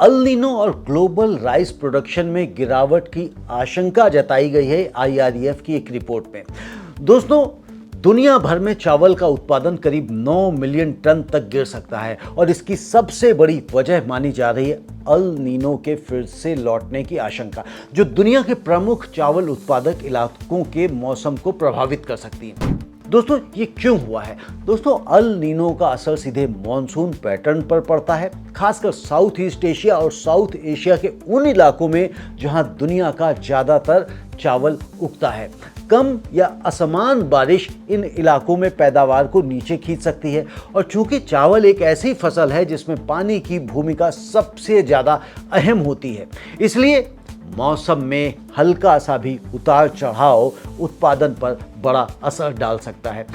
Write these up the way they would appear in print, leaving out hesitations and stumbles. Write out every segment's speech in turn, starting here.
El Nino और global rice production में गिरावट की आशंका जताई गई है आईआरईएफ की एक रिपोर्ट में। दोस्तों, दुनिया भर में चावल का उत्पादन करीब 9 मिलियन टन तक गिर सकता है और इसकी सबसे बड़ी वजह मानी जा रही है अल नीनो के फिर से लौटने की आशंका, जो दुनिया के प्रमुख चावल उत्पादक इलाकों के मौसम को प्रभावित कर सकती है। दोस्तों, ये क्यों हुआ है? दोस्तों, अल नीनो का असर सीधे मॉनसून पैटर्न पर पड़ता है, खासकर साउथ ईस्ट एशिया और साउथ एशिया के उन इलाकों में जहां दुनिया का ज़्यादातर चावल उगता है। कम या असमान बारिश इन इलाकों में पैदावार को नीचे खींच सकती है और चूंकि चावल एक ऐसी फसल है जिसमें पानी की भूमिका सबसे ज़्यादा अहम होती है, इसलिए मौसम में हल्का सा भी उतार चढ़ाव उत्पादन पर बड़ा असर डाल सकता है।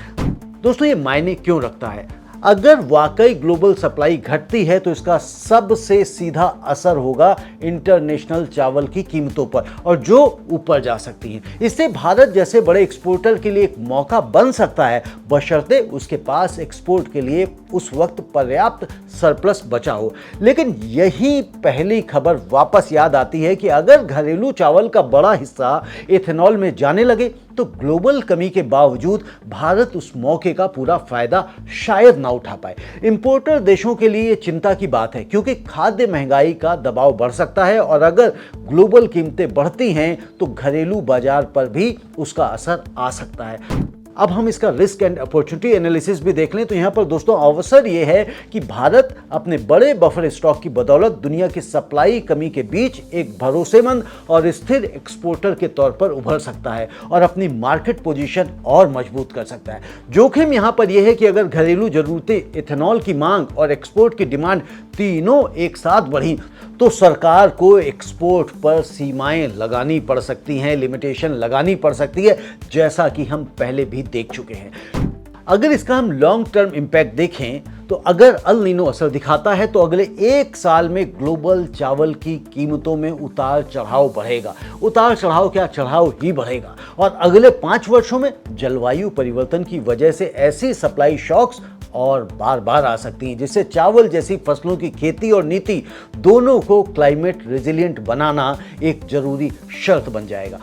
दोस्तों, ये मायने क्यों रखता है? अगर वाकई ग्लोबल सप्लाई घटती है तो इसका सबसे सीधा असर होगा इंटरनेशनल चावल की कीमतों पर, और जो ऊपर जा सकती हैं। इससे भारत जैसे बड़े एक्सपोर्टर के लिए एक मौका बन सकता है, बशर्ते उसके पास एक्सपोर्ट के लिए उस वक्त पर्याप्त सरप्लस बचा हो। लेकिन यही पहली खबर वापस याद आती है कि अगर घरेलू चावल का बड़ा हिस्सा इथेनॉल में जाने लगे तो ग्लोबल कमी के बावजूद भारत उस मौके का पूरा फायदा शायद ना उठा पाए। इंपोर्टर देशों के लिए ये चिंता की बात है, क्योंकि खाद्य महंगाई का दबाव बढ़ सकता है और अगर ग्लोबल कीमतें बढ़ती हैं तो घरेलू बाजार पर भी उसका असर आ सकता है। अब हम इसका रिस्क एंड अपॉर्चुनिटी एनालिसिस भी देख लें तो यहाँ पर दोस्तों अवसर ये है कि भारत अपने बड़े बफर स्टॉक की बदौलत दुनिया की सप्लाई कमी के बीच एक भरोसेमंद और स्थिर एक्सपोर्टर के तौर पर उभर सकता है और अपनी मार्केट पोजीशन और मजबूत कर सकता है। जोखिम यहाँ पर यह है कि अगर घरेलू जरूरतें, इथेनॉल की मांग और एक्सपोर्ट की डिमांड तीनों एक साथ बढ़ी तो सरकार को एक्सपोर्ट पर सीमाएं लगानी पड़ सकती हैं, लिमिटेशन लगानी पड़ सकती है, जैसा कि हम पहले भी देख चुके हैं। अगर इसका हम लॉन्ग टर्म इंपैक्ट देखें तो अगर अल नीनो असर दिखाता है तो अगले 1 साल में ग्लोबल चावल की कीमतों में उतार चढ़ाव बढ़ेगा। उतार चढ़ाव क्या, चढ़ाव ही बढ़ेगा। और अगले 5 वर्षों में जलवायु परिवर्तन की वजह से ऐसी सप्लाई शॉक्स और बार बार आ सकती हैं, जिससे चावल जैसी फसलों की खेती और नीति दोनों को क्लाइमेट रेजिलिएंट बनाना एक जरूरी शर्त बन जाएगा।